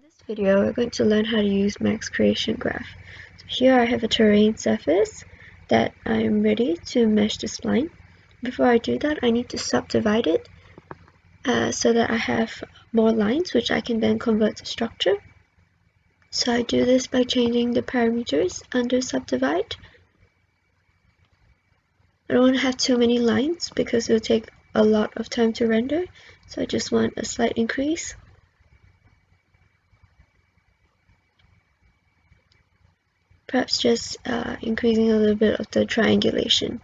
In this video, we're going to learn how to use Max Creation Graph. So here I have a terrain surface that I am ready to mesh the spline. Before I do that, I need to subdivide it so that I have more lines, which I can then convert to structure. So I do this by changing the parameters under subdivide. I don't want to have too many lines because it will take a lot of time to render, so I just want a slight increase. Perhaps just increasing a little bit of the triangulation.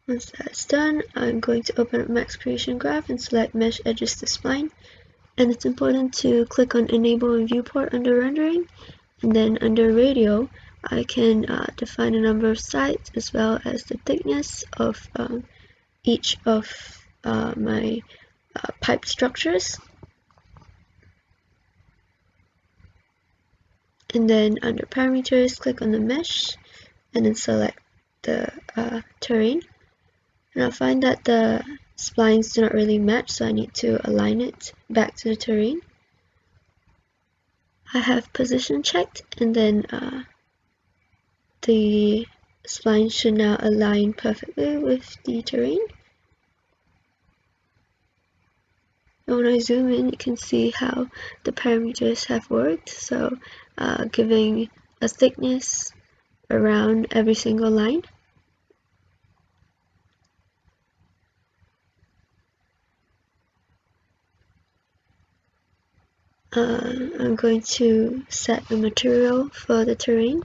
Once that's done, I'm going to open up Max Creation Graph and select Mesh Edges to Spline. And it's important to click on Enable and Viewport under Rendering. And then under Radio, I can define a number of sides as well as the thickness of each of my pipe structures. And then under Parameters, click on the Mesh and then select the terrain. And I'll find that the splines do not really match, so I need to align it back to the terrain. I have position checked, and then the spline should now align perfectly with the terrain. And when I zoom in, you can see how the parameters have worked, so giving a thickness around every single line. I'm going to set the material for the terrain.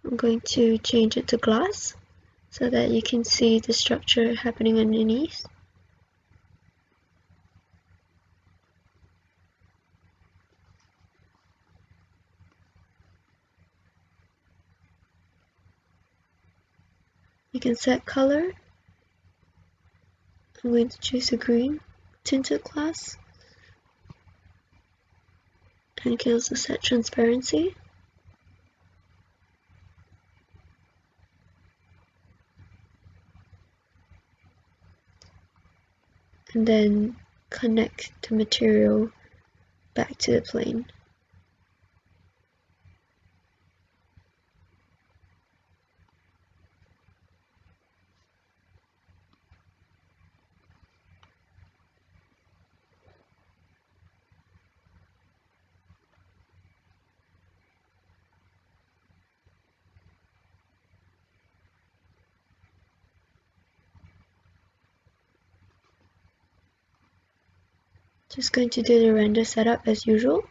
I'm going to change it to glass so that you can see the structure happening underneath. You can set color. I'm going to choose a green tinted glass. And you can also set transparency. And then connect the material back to the plane. Just going to do the render setup as usual.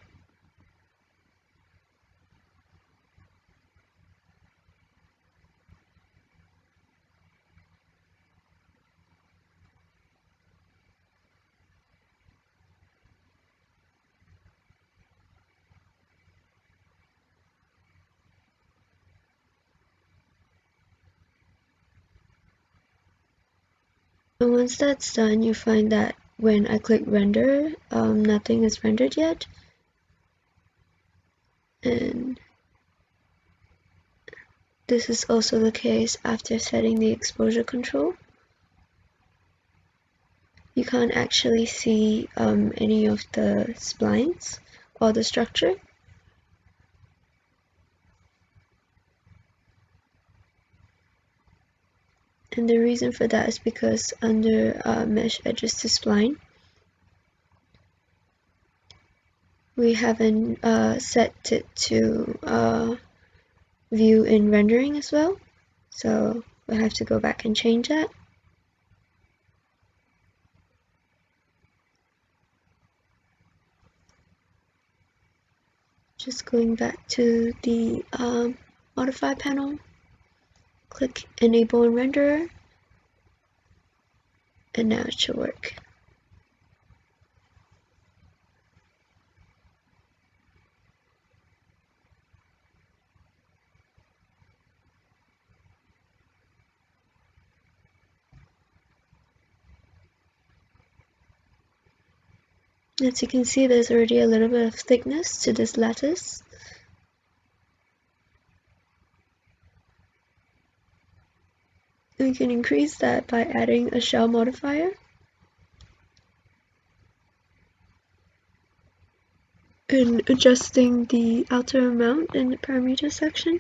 And once that's done, you find that when I click render, nothing is rendered yet. And this is also the case after setting the exposure control. You can't actually see any of the splines or the structure. And the reason for that is because under Mesh Edges to Spline, we haven't set it to view in rendering as well. So we'll have to go back and change that. Just going back to the modify panel. Click Enable and Renderer, and now it should work. As you can see, there's already a little bit of thickness to this lattice. We can increase that by adding a shell modifier and adjusting the outer amount in the parameter section.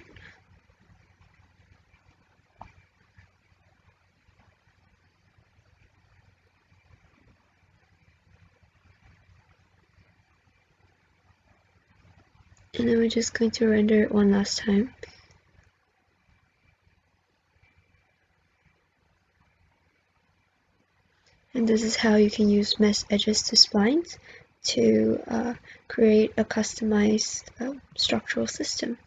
And then we're just going to render it one last time. And this is how you can use mesh edges to splines to create a customized structural system.